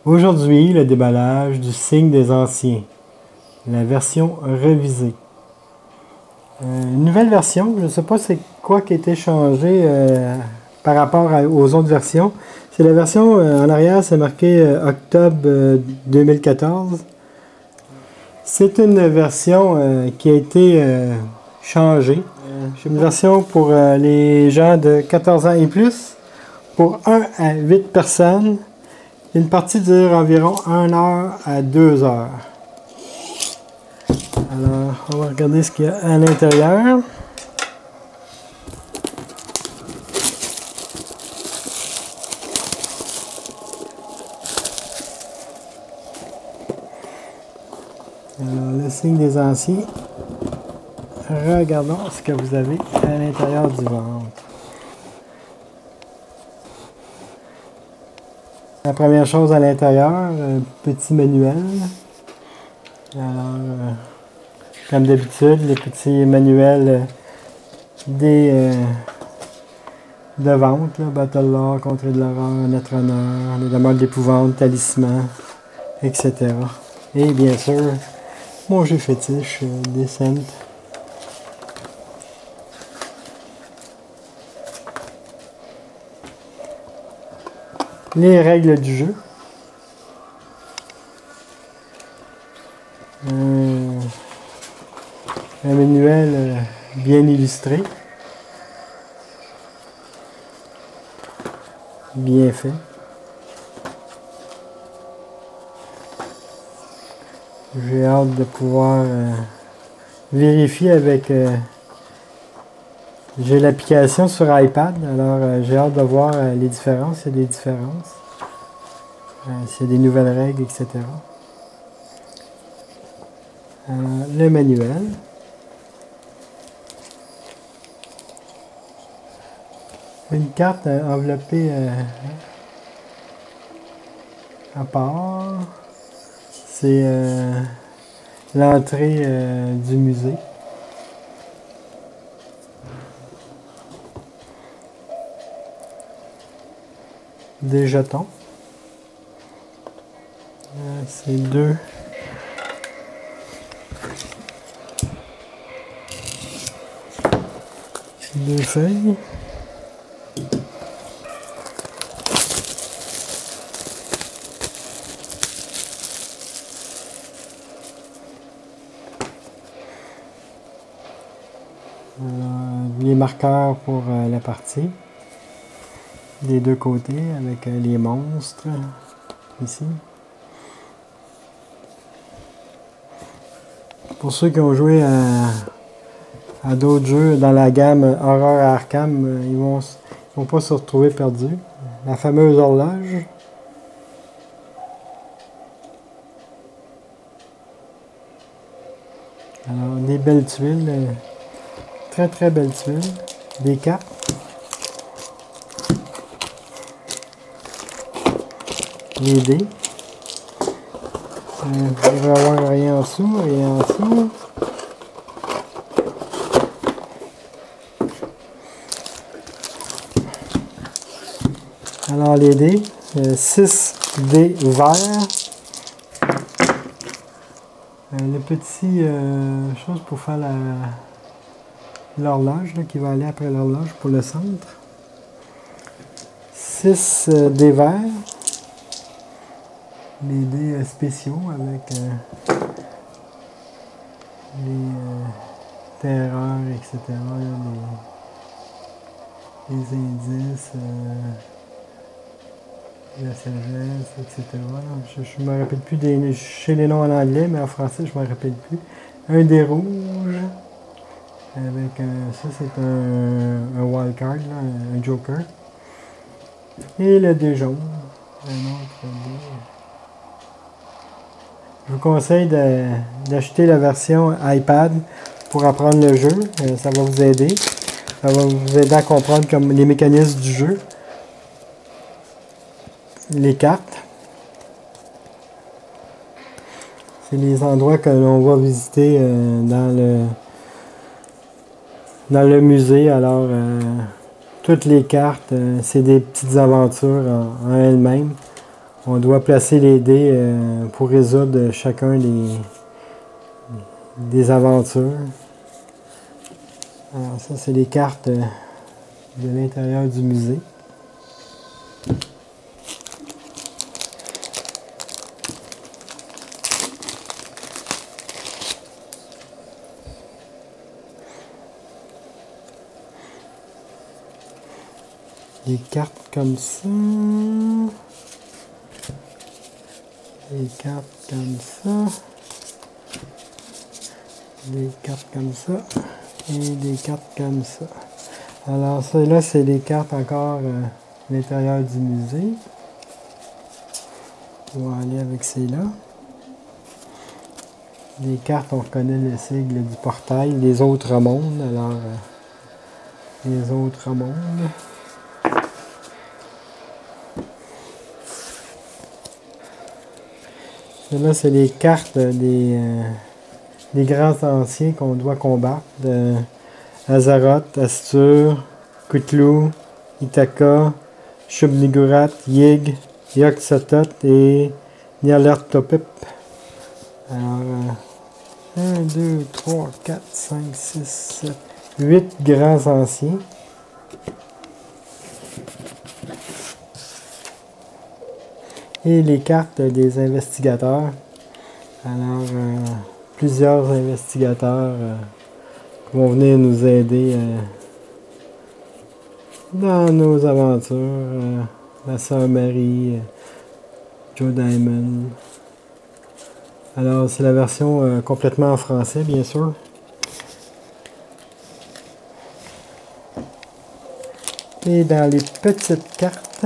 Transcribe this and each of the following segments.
Aujourd'hui, le déballage du signe des anciens, la version révisée. Une nouvelle version, je ne sais pas c'est quoi qui a été changé par rapport aux autres versions. C'est la version en arrière, c'est marqué octobre 2014. C'est une version qui a été changée. Une version pour les gens de 14 ans et plus, pour 1 à 8 personnes. Une partie dure environ 1 heure à 2 heures. Alors, on va regarder ce qu'il y a à l'intérieur. Alors, le signe des anciens. Regardons ce que vous avez à l'intérieur du ventre. La première chose à l'intérieur, un petit manuel. Alors, comme d'habitude, les petits manuels de vente, là, Battle Lore, Contrée de l'horreur, Notre honneur, les demeures de l'épouvante, Talisman, etc. Et bien sûr, mon jeu fétiche, Descent. Les règles du jeu. Un manuel bien illustré. Bien fait. J'ai hâte de pouvoir vérifier avec... j'ai l'application sur iPad, alors j'ai hâte de voir les différences, s'il y a des différences. S'il y a des nouvelles règles, etc. Le manuel. Une carte enveloppée à part. C'est l'entrée du musée. Des jetons. C'est deux feuilles. Les marqueurs pour la partie des deux côtés avec les monstres ici. Pour ceux qui ont joué à d'autres jeux dans la gamme Horror à Arkham, ils vont pas se retrouver perdus. La fameuse horloge. Alors, des belles tuiles. Très très belles tuiles. Des cartes. Les dés. Il devrait y avoir rien en dessous et en dessous. Alors les dés, 6 dés verts. Le petit chose pour faire l'horloge qui va aller après l'horloge pour le centre. 6 dés verts. Les dés spéciaux avec les terreurs, etc. Les indices, la sagesse, etc. Je ne me rappelle plus je sais les noms en anglais, mais en français, je ne me rappelle plus. Un dé rouge, avec ça c'est un wild card, là, un joker. Et le dé jaune, un autre dé. Je vous conseille d'acheter la version iPad pour apprendre le jeu. Ça va vous aider. Ça va vous aider à comprendre comme les mécanismes du jeu. Les cartes. C'est les endroits que l'on va visiter dans le musée. Alors, toutes les cartes, c'est des petites aventures en elles-mêmes. On doit placer les dés pour résoudre chacun des aventures. Alors ça, c'est les cartes de l'intérieur du musée. Des cartes comme ça. Des cartes comme ça. Des cartes comme ça. Et des cartes comme ça. Alors, celles-là, c'est des cartes encore à l'intérieur du musée. On va aller avec celles-là. Les cartes, on reconnaît le sigle du portail. Les autres mondes. Alors, les autres mondes. Là, c'est les cartes des grands anciens qu'on doit combattre. Azeroth, Astur, Cthulhu, Ithaka, Shub-Niggurath, Yig, Yog-Sothoth et Nyarlathotep. Alors, 1, 2, 3, 4, 5, 6, 7, 8 grands anciens. Et les cartes des investigateurs. Alors, plusieurs investigateurs vont venir nous aider dans nos aventures. La sœur Marie, Joe Diamond. Alors, c'est la version complètement en français, bien sûr. Et dans les petites cartes,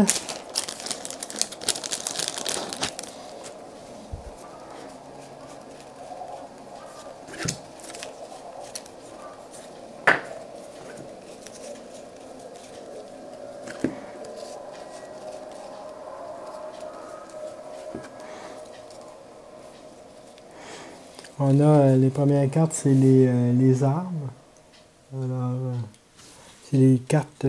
on a les premières cartes, c'est les armes. Alors, c'est les cartes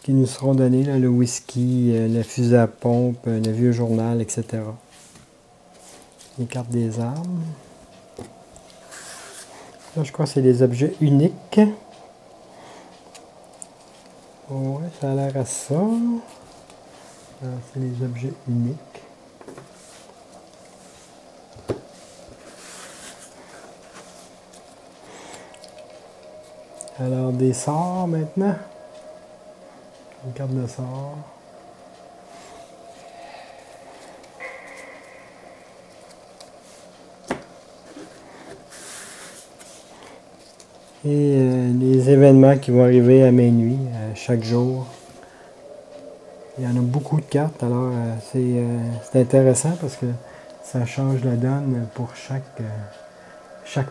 qui nous seront données, là, le whisky, le fusil à pompe, le vieux journal, etc. Les cartes des armes. Là, je crois que c'est des objets uniques. Ouais, ça a l'air à ça. C'est les objets uniques. Alors, des sorts maintenant. Une carte de sort. Et les événements qui vont arriver à minuit, chaque jour. Il y en a beaucoup de cartes, alors c'est intéressant parce que ça change la donne pour chaque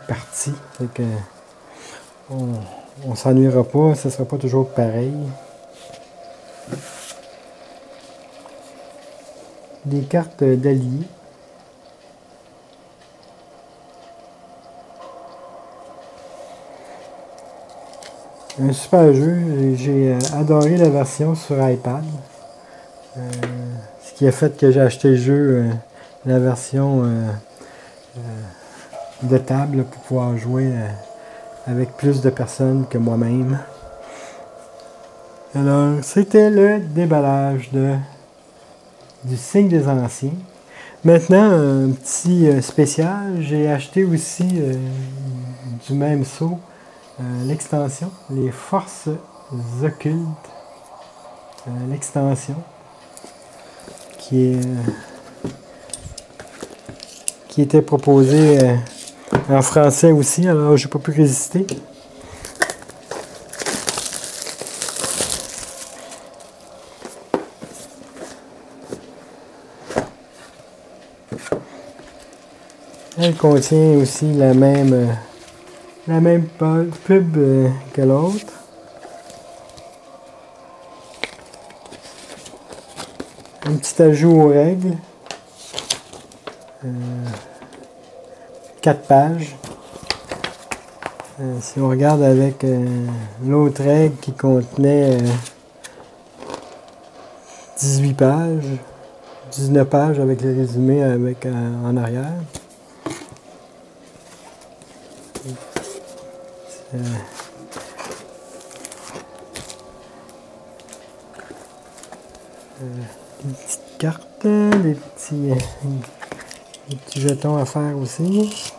partie. Fait que on s'ennuiera pas, ce ne sera pas toujours pareil. Des cartes d'alliés. Un super jeu, j'ai adoré la version sur iPad. Ce qui a fait que j'ai acheté le jeu, la version de table pour pouvoir jouer avec plus de personnes que moi-même. Alors, c'était le déballage du signe des anciens. Maintenant, un petit spécial, j'ai acheté aussi du même saut l'extension, les forces occultes, l'extension qui était proposée en français aussi, alors j'ai pas pu résister. Elle contient aussi la même pub que l'autre. Un petit ajout aux règles. 4 pages. Si on regarde avec l'autre règle qui contenait 18 pages, 19 pages avec le résumé avec, en arrière. Des petites cartes, des petits jetons à faire aussi.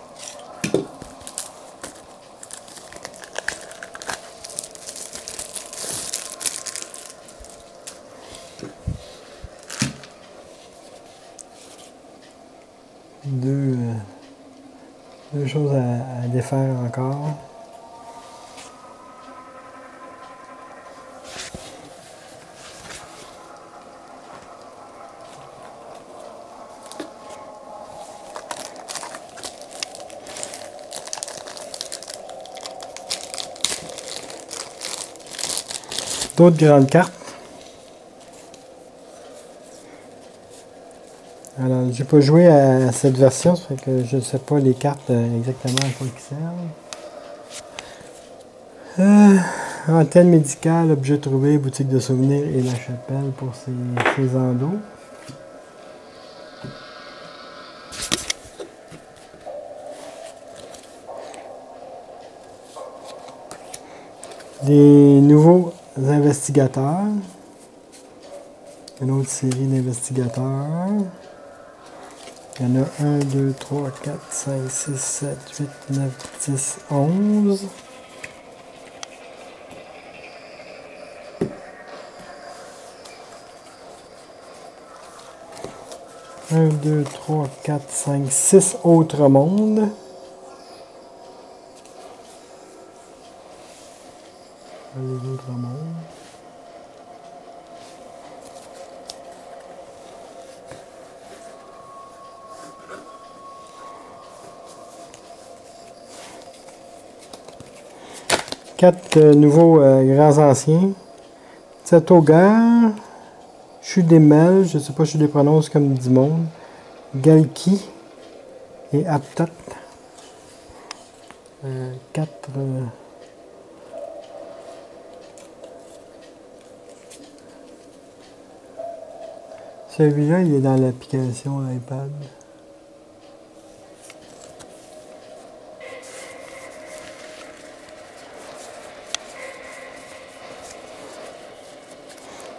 Deux choses à défaire encore. D'autres grandes cartes. Alors, j'ai pas joué à cette version, ça fait que je ne sais pas les cartes exactement à quoi ils servent. Antenne médicale, objet trouvé, boutique de souvenirs et la chapelle pour ces endos. Des nouveaux investigateurs. Une autre série d'investigateurs. Il y en a 1, 2, 3, 4, 5, 6, 7, 8, 9, 10, 11. Un, 2, 3, 4, 5, 6 autres mondes. Les autres mondes. Quatre nouveaux grands anciens. Tsatogar, Chudemel, je ne sais pas si je les prononce comme du monde. Galki et Aptat. Quatre. Celui-là, il est dans l'application iPad.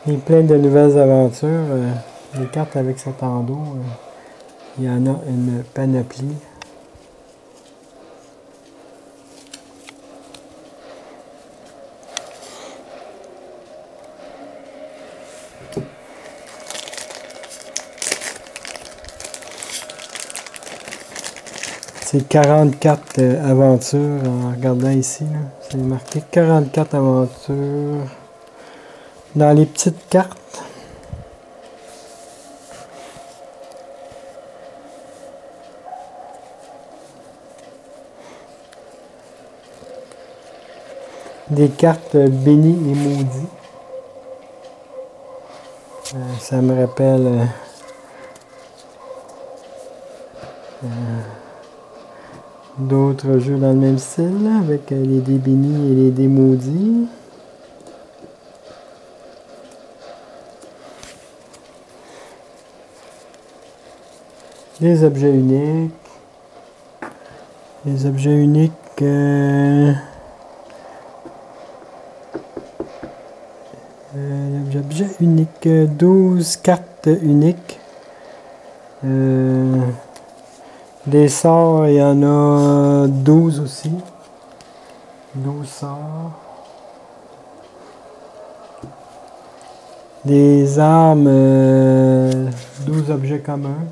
Il y a plein de nouvelles aventures. Les cartes avec cet endo, il y en a une panoplie. C'est 44 aventures en regardant ici. C'est marqué 44 aventures. Dans les petites cartes, des cartes bénies et maudits. Ça me rappelle d'autres jeux dans le même style, avec les dés bénis et les dés maudits. Des objets uniques. Les objets uniques. Objets uniques. 12 cartes uniques. Des sorts, il y en a 12 aussi. 12 sorts. Des armes. 12 objets communs.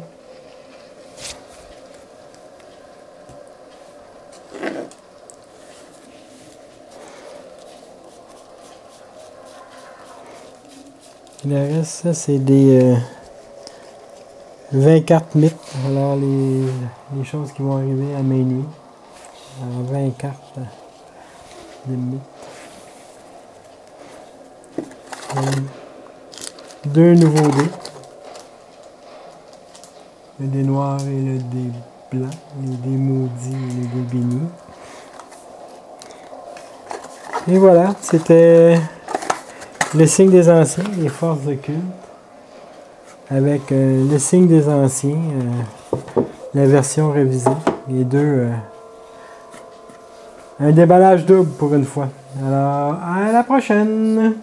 Le reste, ça, c'est des 20 cartes mythes. Alors, les choses qui vont arriver à minuit. Alors, 20 cartes de mythes. Deux nouveaux dés. Le dé noir et le dé blanc. Les dés maudits et les dés bénis. Et voilà, c'était le signe des anciens, les forces occultes. avec le signe des anciens, la version révisée. Les deux, un déballage double pour une fois. Alors, à la prochaine!